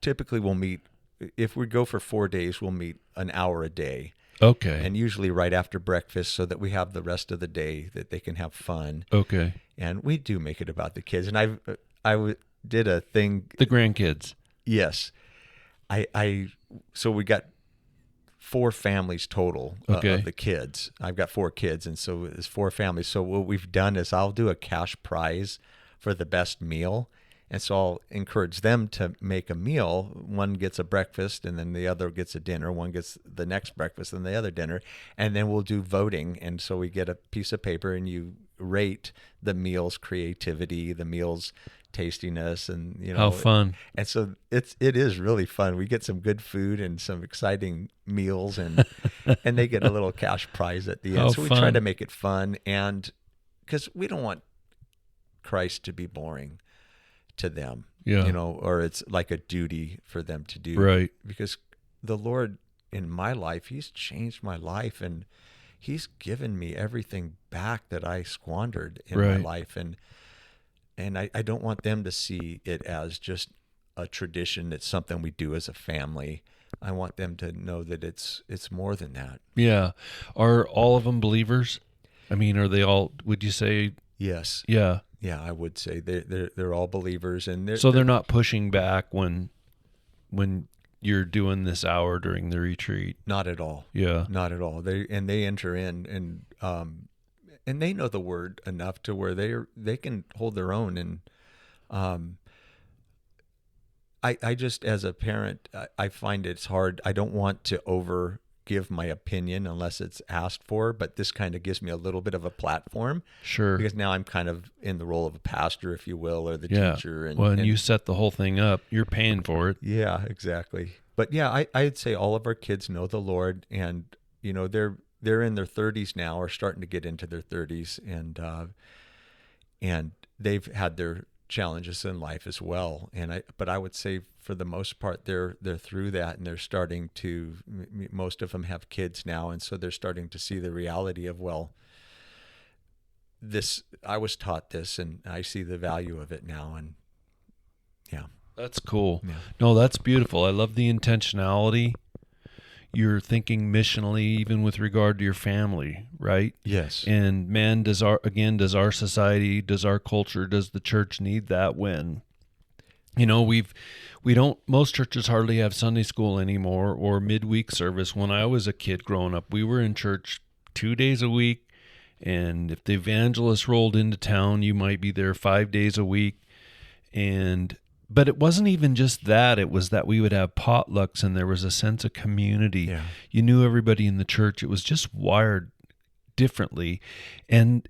Typically, we'll meet, if we go for 4 days, we'll meet an hour a day. Okay. And usually right after breakfast so that we have the rest of the day that they can have fun. Okay. And we do make it about the kids. And I did a thing. The grandkids. Yes. So we got 4 families total of the kids. I've got 4 kids, and so it's 4 families. So what we've done is I'll do a cash prize for the best meal. And so I'll encourage them to make a meal. One gets a breakfast, and then the other gets a dinner. One gets the next breakfast and the other dinner. And then we'll do voting. And so we get a piece of paper, and you rate the meal's creativity, the meal's tastiness, and how fun. And so it is really fun. We get some good food and some exciting meals, and and they get a little cash prize at the end. How so we fun. try to make it fun, and because we don't want Christ to be boring to them, or it's like a duty for them to do. Right. Because the Lord in my life, He's changed my life, and He's given me everything back that I squandered in my life. And I don't want them to see it as just a tradition. It's something we do as a family. I want them to know that it's more than that. Yeah. Are all of them believers? I mean, are they all, would you say? Yes. Yeah. Yeah, I would say they're all believers, and they're not pushing back when you're doing this hour during the retreat. Not at all. Yeah, not at all. They enter in, and they know the word enough to where they can hold their own. And I just, as a parent, I find it's hard. I don't want to give my opinion unless it's asked for, but this kind of gives me a little bit of a platform. Sure. Because now I'm kind of in the role of a pastor, if you will, or the teacher. And you set the whole thing up. You're paying for it. Yeah, exactly. But yeah, I'd say all of our kids know the Lord, and they're in their 30s now, or starting to get into their 30s, and they've had their challenges in life as well. But I would say for the most part, they're through that, and they're starting to. Most of them have kids now, and so they're starting to see the reality of, well, this, I was taught this, and I see the value of it now, and yeah. That's cool. Yeah. No, that's beautiful. I love the intentionality. You're thinking missionally, even with regard to your family, right? Yes. And man, does our society, does our culture, does the church need that when, most churches hardly have Sunday school anymore or midweek service. When I was a kid growing up, we were in church 2 days a week. And if the evangelist rolled into town, you might be there 5 days a week. But it wasn't even just that. It was that we would have potlucks and there was a sense of community. Yeah. You knew everybody in the church. It was just wired differently. And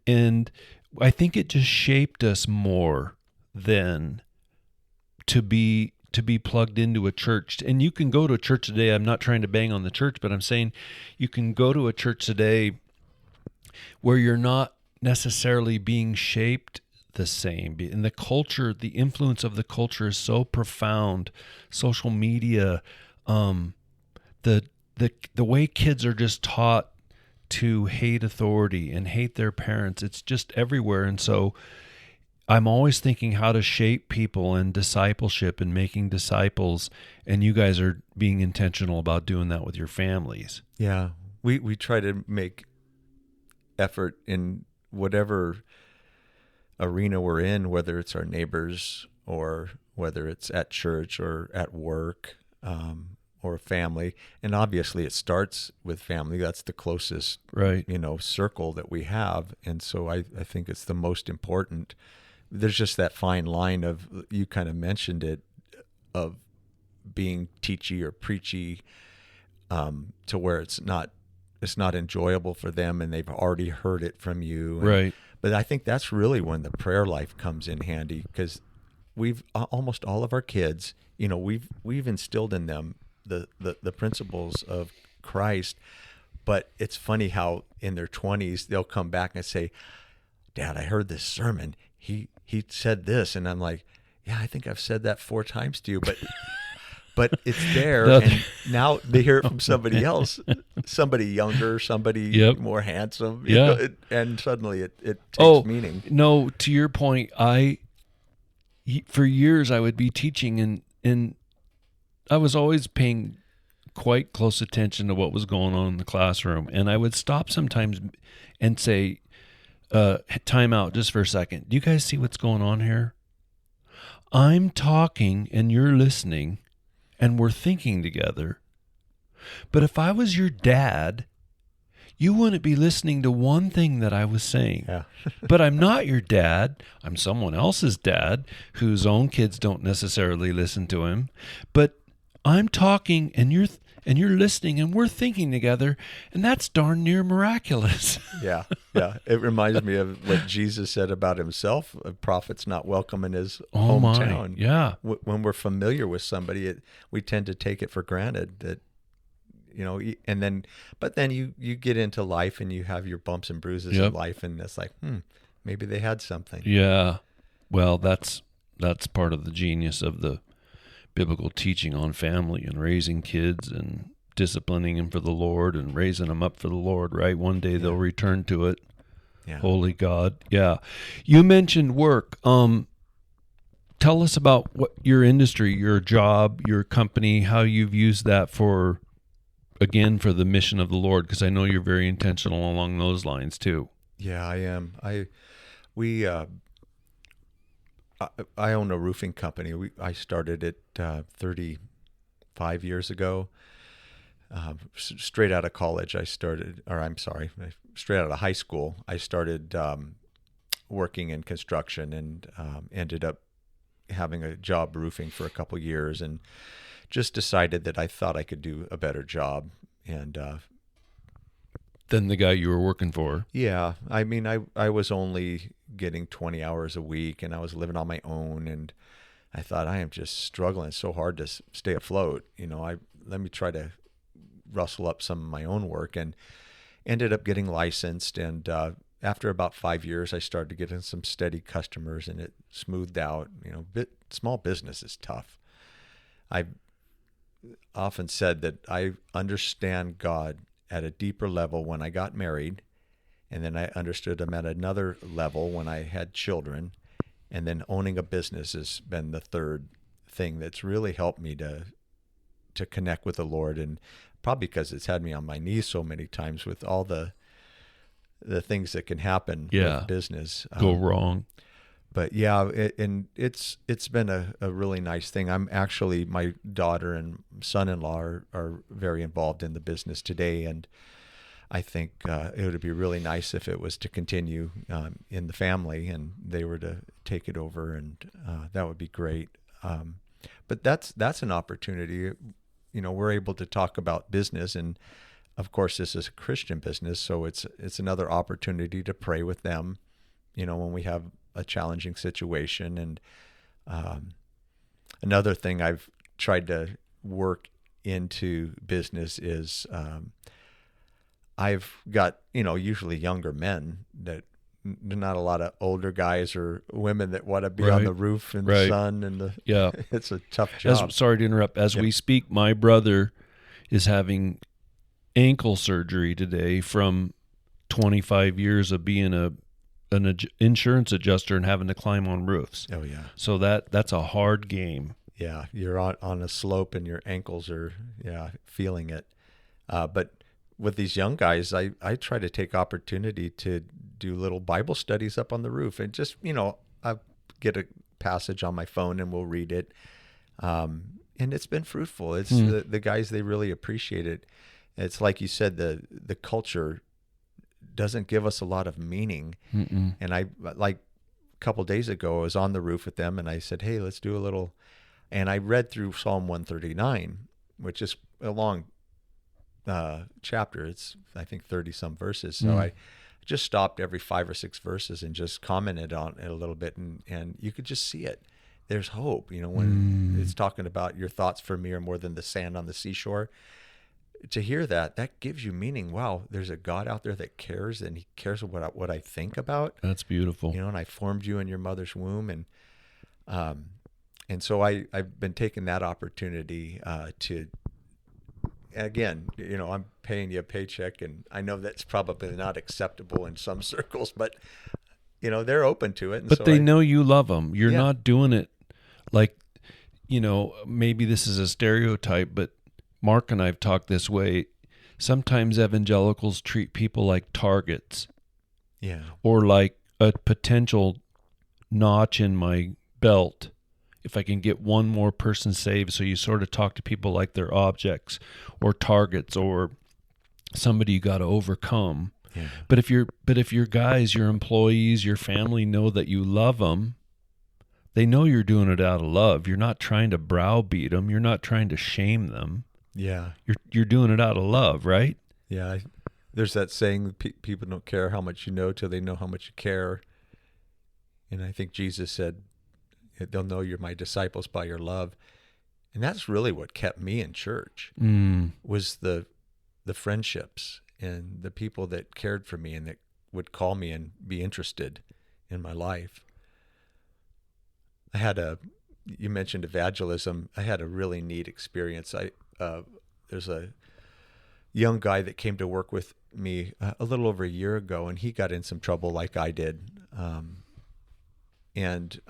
I think it just shaped us more than to be plugged into a church. And you can go to a church today. I'm not trying to bang on the church, but I'm saying you can go to a church today where you're not necessarily being shaped the same. And the culture, the influence of the culture is so profound. Social media, the way kids are just taught to hate authority and hate their parents, it's just everywhere. And so I'm always thinking how to shape people and discipleship and making disciples. And you guys are being intentional about doing that with your families. Yeah. We try to make effort in whatever arena we're in, whether it's our neighbors or whether it's at church or at work, or family. And obviously it starts with family. That's the closest, right, circle that we have. And so I think it's the most important. There's just that fine line of, you kind of mentioned it, of being teachy or preachy, to where it's not enjoyable for them and they've already heard it from you. Right. But I think that's really when the prayer life comes in handy, because we've almost all of our kids, we've instilled in them the principles of Christ. But it's funny how in their 20s they'll come back and say, "Dad, I heard this sermon. He said this," and I'm like, "Yeah, I think I've said that 4 times to you, but it's there." And now they hear it from somebody else, somebody younger, somebody more handsome, and suddenly it takes meaning. No, to your point, for years I would be teaching and I was always paying quite close attention to what was going on in the classroom. And I would stop sometimes and say, time out just for a second. Do you guys see what's going on here? I'm talking and you're listening and we're thinking together. But if I was your dad, you wouldn't be listening to one thing that I was saying. Yeah. But I'm not your dad. I'm someone else's dad whose own kids don't necessarily listen to him. But I'm talking and you're listening and we're thinking together, and that's darn near miraculous. Yeah. It reminds me of what Jesus said about himself: a prophet's not welcome in his hometown. Yeah. When we're familiar with somebody, we tend to take it for granted that, but then you get into life and you have your bumps and bruises in life, and it's like, maybe they had something. Yeah. Well, that's part of the genius of the biblical teaching on family and raising kids and disciplining them for the Lord and raising them up for the Lord, right? One day they'll return to it. Yeah. Holy God. Yeah. You mentioned work. Tell us about what your industry, your job, your company, how you've used that for the mission of the Lord, because I know you're very intentional along those lines too. Yeah, I am. I own a roofing company. I started it 35 years ago. Straight out of college, straight out of high school, I started working in construction and ended up having a job roofing for a couple years, and just decided that I thought I could do a better job. And than the guy you were working for. Yeah. I mean, I was only getting 20 hours a week, and I was living on my own, and I thought, I am just struggling so hard to stay afloat. Let me try to rustle up some of my own work, and ended up getting licensed and after about 5 years, I started getting some steady customers, and it smoothed out. Small business is tough. I've often said that I understand God at a deeper level when I got married, and then I understood him at another level when I had children, and then owning a business has been the third thing that's really helped me to connect with the Lord, and probably because it's had me on my knees so many times with all the things that can happen with business. Go wrong. But yeah, it's been a really nice thing. I'm actually, my daughter and son-in-law are very involved in the business today, and I think it would be really nice if it was to continue in the family and they were to take it over, and that would be great. But that's an opportunity. We're able to talk about business, and of course this is a Christian business, so it's another opportunity to pray with them, when we have a challenging situation. And another thing I've tried to work into business is I've got, usually younger men, that not a lot of older guys or women that want to be on the roof in the sun and it's a tough job. Sorry to interrupt. As we speak, my brother is having ankle surgery today from 25 years of being an insurance adjuster and having to climb on roofs. Oh yeah. So that's a hard game. Yeah, you're on a slope and your ankles are feeling it. But with these young guys, I try to take opportunity to do little Bible studies up on the roof, and just I get a passage on my phone and we'll read it. And it's been fruitful. It's the guys, they really appreciate it. It's like you said, the culture doesn't give us a lot of meaning. Mm-mm. And I, like a couple days ago, I was on the roof with them and I said, hey, let's do a little, and I read through Psalm 139, which is a long chapter. It's, I think, 30 some verses. So I just stopped every 5 or 6 verses and just commented on it a little bit, and you could just see it. There's hope, when it's talking about your thoughts for me are more than the sand on the seashore. To hear that gives you meaning. Wow, there's a God out there that cares, and he cares what I think about. That's beautiful. And I formed you in your mother's womb, and so I've been taking that opportunity to, again, I'm paying you a paycheck, and I know that's probably not acceptable in some circles, but they're open to it. And but so they know you love them. You're not doing it like, maybe this is a stereotype, but Mark and I have talked this way. Sometimes evangelicals treat people like targets. Yeah. Or like a potential notch in my belt if I can get one more person saved. So you sort of talk to people like they're objects or targets or somebody you got to overcome. Yeah. But if your guys, your employees, your family know that you love them, they know you're doing it out of love. You're not trying to browbeat them. You're not trying to shame them. Yeah. You're doing it out of love, right? Yeah. There's that saying, people don't care how much you know till they know how much you care. And I think Jesus said, they'll know you're my disciples by your love. And that's really what kept me in church, was the friendships and the people that cared for me and that would call me and be interested in my life. You mentioned evangelism. I had a really neat experience. There's a young guy that came to work with me a little over a year ago, and he got in some trouble like I did. And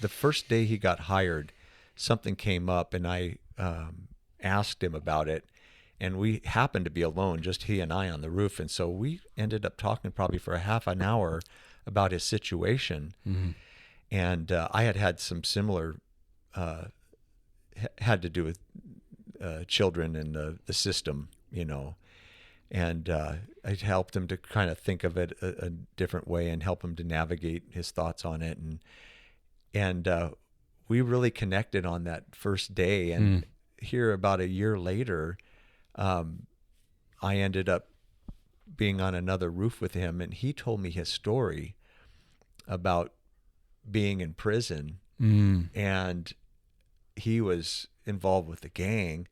the first day he got hired, something came up, and I asked him about it, and we happened to be alone, just he and I on the roof. And so we ended up talking probably for a half an hour about his situation. Mm-hmm. And I had some similar, had to do with children and the system, and I helped him to kind of think of it a different way and help him to navigate his thoughts on it. And we really connected on that first day. And here about a year later, I ended up being on another roof with him, and he told me his story about being in prison, and he was involved with the gang,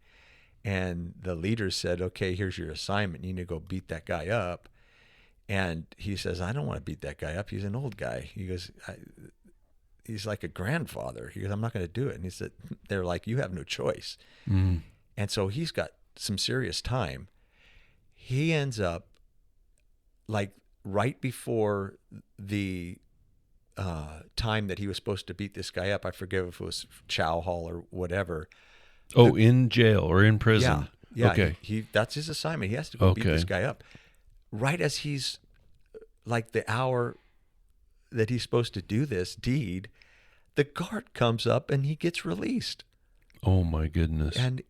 and the leader said, okay, here's your assignment. You need to go beat that guy up. And he says, I don't want to beat that guy up. He's an old guy. He goes, he's like a grandfather. He goes, I'm not going to do it. And he said, they're like, you have no choice. Mm. And so he's got some serious time. He ends up like right before the time that he was supposed to beat this guy up. I forget if it was chow hall or whatever. Oh, in jail or in prison. Yeah. Okay. He that's his assignment. He has to go beat this guy up. Right as he's like the hour that he's supposed to do this deed, the guard comes up and he gets released. Oh my goodness. And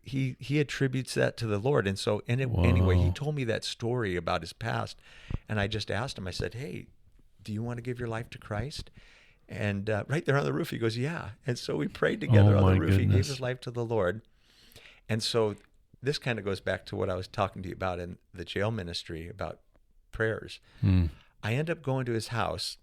he attributes that to the Lord. And so anyway, he told me that story about his past. And I just asked him, I said, hey, do you want to give your life to Christ? And right there on the roof, he goes, yeah. And so we prayed together on the roof. He gave his life to the Lord. And so this kind of goes back to what I was talking to you about in the jail ministry about prayers. I end up going to his house.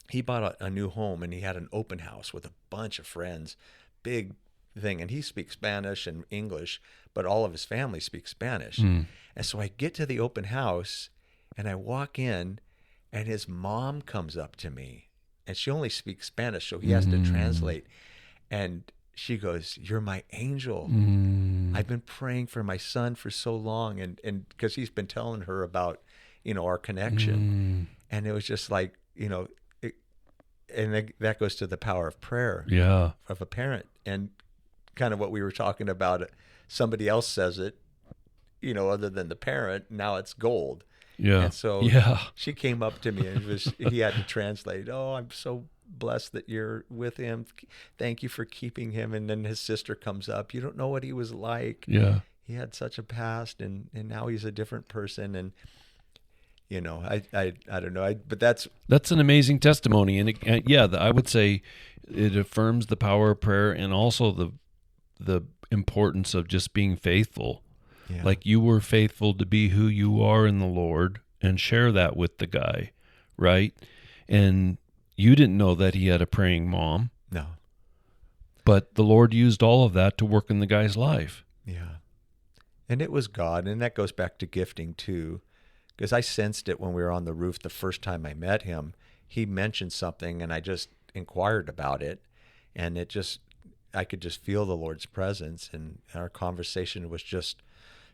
He bought a new home, and he had an open house with a bunch of friends, big thing. And he speaks Spanish and English, but all of his family speaks Spanish. And so I get to the open house, and I walk in, and his mom comes up to me, and she only speaks Spanish, so he has to translate. And she goes, you're my angel. I've been praying for my son for so long. And because he's been telling her about, our connection. And it was just like, and that goes to the power of prayer of a parent. And kind of what we were talking about, somebody else says it, other than the parent, now it's gold. Yeah. And so she came up to me, and he had to translate, oh, I'm so blessed that you're with him. Thank you for keeping him. And then his sister comes up. You don't know what he was like. Yeah. He had such a past, and now he's a different person. And, I don't know. But that's an amazing testimony. And I would say it affirms the power of prayer and also the importance of just being faithful. Yeah. Like you were faithful to be who you are in the Lord and share that with the guy, right? And you didn't know that he had a praying mom. No. But the Lord used all of that to work in the guy's life. Yeah. And it was God. And that goes back to gifting too, because I sensed it when we were on the roof the first time I met him. He mentioned something, and I just inquired about it. And I could just feel the Lord's presence. And our conversation was just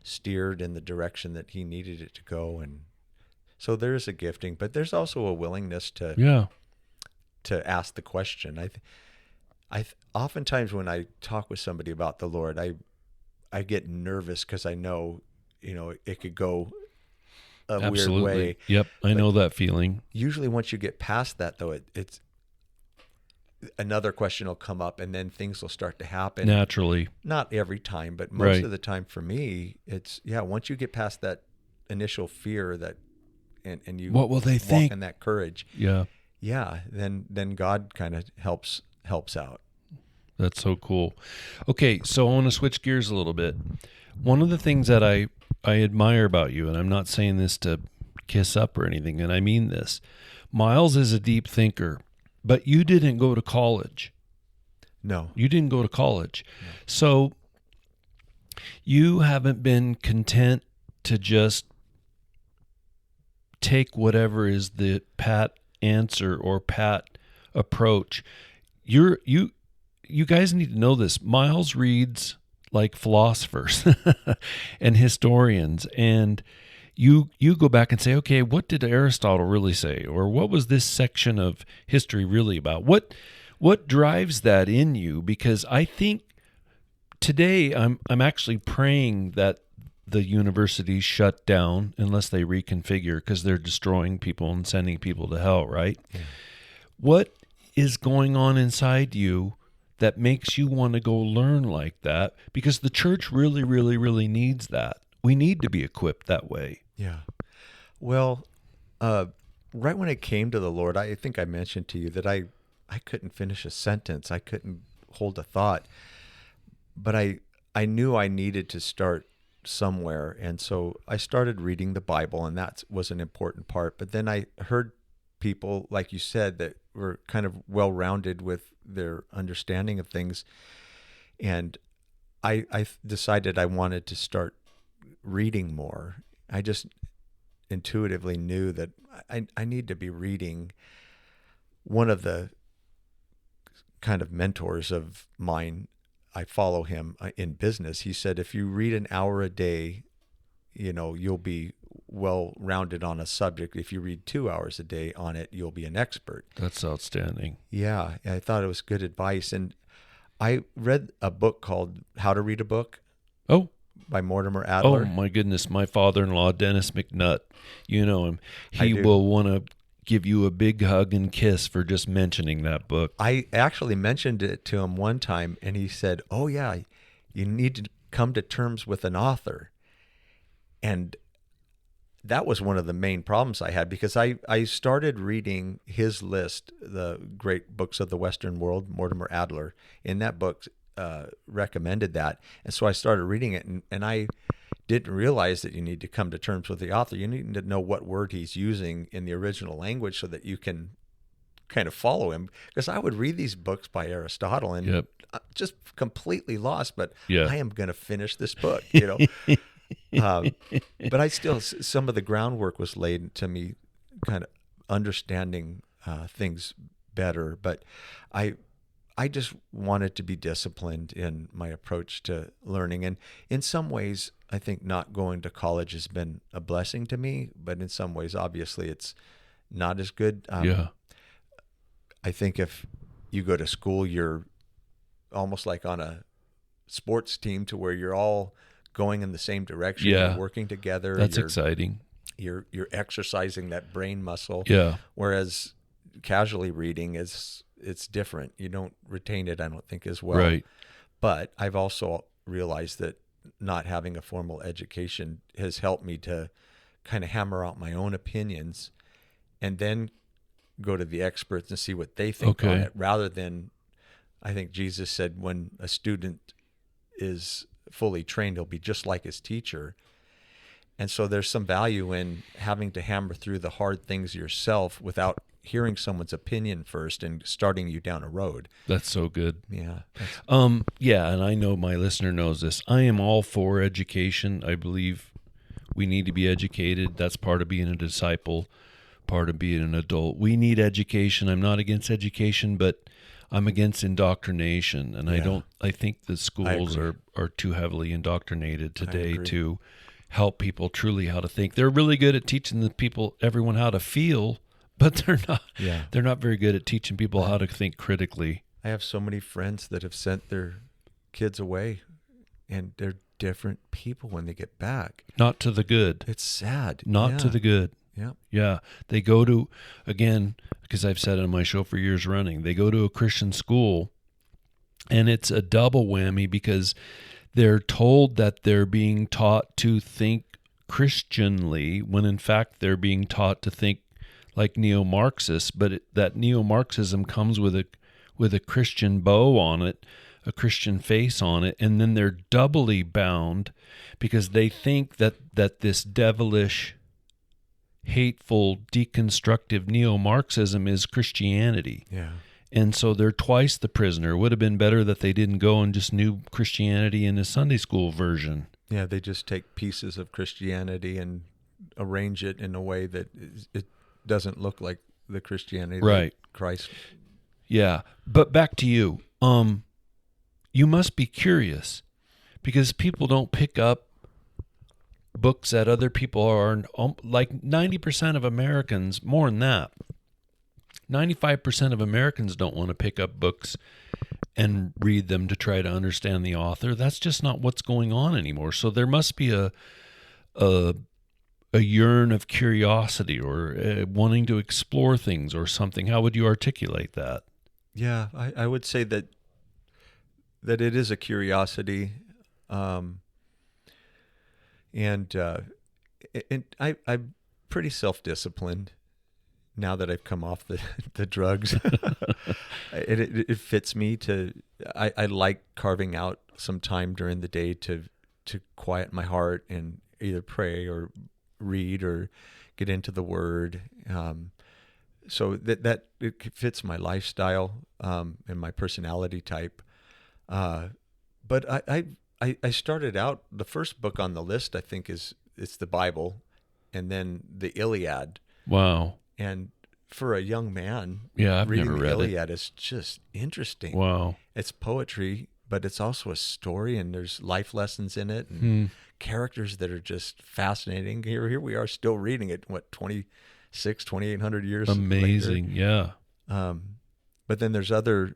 steered in the direction that he needed it to go. And so there's a gifting, but there's also a willingness to ask the question. I oftentimes when I talk with somebody about the Lord, I get nervous because I know, it could go a weird way. Yep. I know that feeling. Usually once you get past that though, it's another question will come up, and then things will start to happen naturally. Not every time, but most of the time for me, it's once you get past that initial fear and you what will they think? In that courage. Then God kind of helps out. That's so cool. Okay, so I want to switch gears a little bit. One of the things that I admire about you, and I'm not saying this to kiss up or anything, and I mean this, Miles is a deep thinker. But you didn't go to college. No. You didn't go to college. No. So you haven't been content to just take whatever is the pat answer or pat approach. You guys need to know this. Miles reads like philosophers and historians, and you go back and say, okay, what did Aristotle really say? Or what was this section of history really about? What drives that in you? Because I think today I'm actually praying that the universities shut down unless they reconfigure, because they're destroying people and sending people to hell, right? Yeah. What is going on inside you that makes you want to go learn like that? Because the church really, really, really needs that. We need to be equipped that way. Yeah. Well, right when it came to the Lord, I think I mentioned to you that I couldn't finish a sentence. I couldn't hold a thought. But I knew I needed to start somewhere. And so I started reading the Bible, and that was an important part. But then I heard people, like you said, that were kind of well-rounded with their understanding of things. And I decided I wanted to start reading more. intuitively knew that I need to be reading. One of the kind of mentors of mine, I follow him in business. He said, if you read an hour a day, you'll be well rounded on a subject. If you read 2 hours a day on it, you'll be an expert. That's outstanding. Yeah, I thought it was good advice. And I read a book called How to Read a Book. Oh. By Mortimer Adler. Oh, my goodness. My father-in-law, Dennis McNutt, you know him. I He do. will want to give you a big hug and kiss for just mentioning that book. I actually mentioned it to him one time, and he said, oh, yeah, you need to come to terms with an author. And that was one of the main problems I had, because I started reading his list, the great books of the Western world, Mortimer Adler. In that book, recommended that. And so I started reading it, and I didn't realize that you need to come to terms with the author. You need to know what word he's using in the original language so that you can kind of follow him. Because I would read these books by Aristotle and just completely lost, but I am going to finish this book, but I still, some of the groundwork was laid to me kind of understanding things better. But I just wanted to be disciplined in my approach to learning. And in some ways, I think not going to college has been a blessing to me, but in some ways, obviously, it's not as good. I think if you go to school, you're almost like on a sports team to where you're all going in the same direction. You're working together. That's exciting. You're exercising that brain muscle. Yeah. Whereas casually reading it's different. You don't retain it, I don't think, as well. Right. But I've also realized that not having a formal education has helped me to kind of hammer out my own opinions and then go to the experts and see what they think on it, rather than, I think Jesus said, when a student is fully trained, he'll be just like his teacher. And so there's some value in having to hammer through the hard things yourself without hearing someone's opinion first and starting you down a road. That's so good. Yeah. And I know my listener knows this. I am all for education. I believe we need to be educated. That's part of being a disciple, part of being an adult. We need education. I'm not against education, but I'm against indoctrination. And I think the schools are too heavily indoctrinated today to help people truly how to think. They're really good at teaching everyone how to feel, but they're not very good at teaching people how to think critically. I have so many friends that have sent their kids away, and they're different people when they get back. Not to the good. It's sad. Not to the good. Yeah. Yeah. They go to, again, because I've said it on my show for years running, they go to a Christian school, and it's a double whammy because they're told that they're being taught to think Christianly when in fact they're being taught to think like neo-Marxists, but that neo-Marxism comes with a Christian bow on it, a Christian face on it, and then they're doubly bound because they think that this devilish, hateful, deconstructive neo-Marxism is Christianity. Yeah. And so they're twice the prisoner. It would have been better that they didn't go and just knew Christianity in a Sunday school version. Yeah, they just take pieces of Christianity and arrange it in a way that it doesn't look like the Christianity that Christ. Yeah, but back to you. You must be curious because people don't pick up books that other people are, like 90% of Americans, more than that. 95% of Americans don't want to pick up books and read them to try to understand the author. That's just not what's going on anymore. So there must be a yearn of curiosity or wanting to explore things or something. How would you articulate that? Yeah, I would say that it is a curiosity, and I'm pretty self-disciplined now that I've come off the drugs. It fits me to. I like carving out some time during the day to quiet my heart and either pray or read or get into the Word. So that it fits my lifestyle and my personality type. But I started out, the first book on the list, I think, it's the Bible. and then the Iliad. Wow. And for a young man, Yeah, I've reading never the read it. Iliad is just interesting. Wow. It's poetry, but it's also a story, and there's life lessons in it, and characters that are just fascinating. Here we are still reading it, 2,800 years Amazing. later. Yeah. But then there's other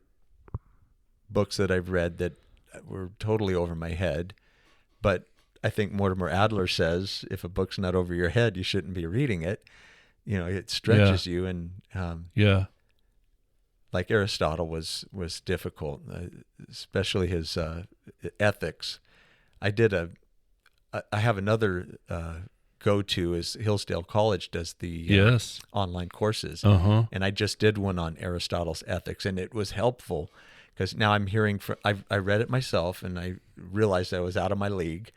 books that I've read that were totally over my head. But I think Mortimer Adler says, if a book's not over your head, you shouldn't be reading it. It stretches you, and Yeah. like Aristotle was difficult, especially his ethics. I have another go-to is Hillsdale College does the Yes. online courses, Uh-huh. and I just did one on Aristotle's ethics, and it was helpful because now I'm hearing I read it myself, and I realized I was out of my league,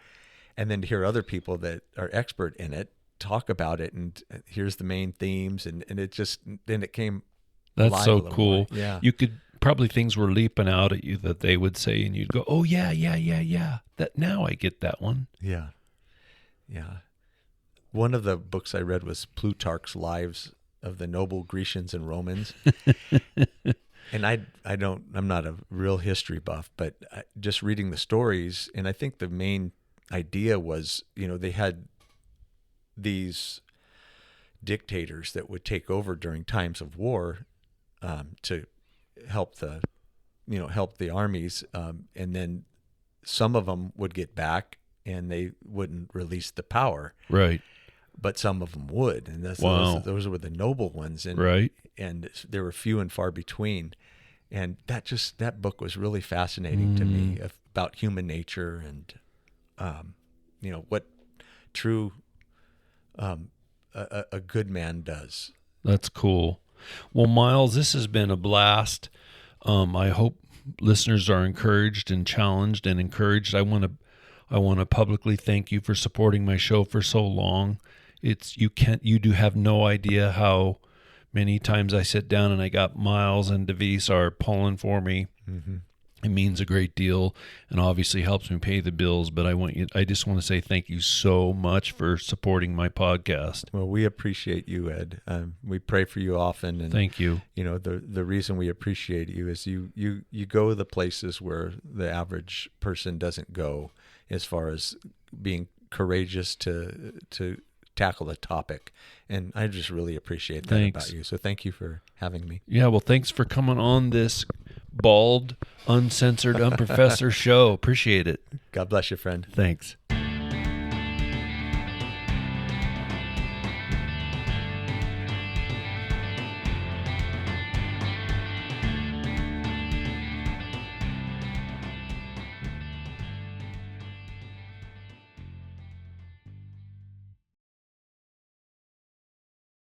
and then to hear other people that are expert in it talk about it, and here's the main themes, and it came. That's alive a so little cool. more. Yeah. You could probably things were leaping out at you that they would say, and you'd go, "Oh yeah, yeah, yeah, yeah." That now I get that one. Yeah. Yeah. One of the books I read was Plutarch's Lives of the Noble Grecians and Romans. And I'm not a real history buff, but just reading the stories, and I think the main idea was, they had these dictators that would take over during times of war, to help the armies, and then some of them would get back and they wouldn't release the power, Right. but some of them would, and Wow. those were the noble ones, and Right. and there were few and far between, and that book was really fascinating to me about human nature and what true a good man does. That's cool. Well, Miles, this has been a blast. I hope listeners are encouraged and challenged and encouraged. I want to publicly thank you for supporting my show for so long. You do have no idea how many times I sit down and I got Miles and Devis are pulling for me. Mm-hmm. It means a great deal and obviously helps me pay the bills. But I just want to say thank you so much for supporting my podcast. Well, we appreciate you, Ed. We pray for you often, and Thank you. The reason we appreciate you is you go the places where the average person doesn't go, as far as being courageous to tackle a topic, and I just really appreciate that about you. So thank you for having me. Yeah, well, thanks for coming on this bald, uncensored, unprofessor show. Appreciate it. God bless you, friend. Thanks.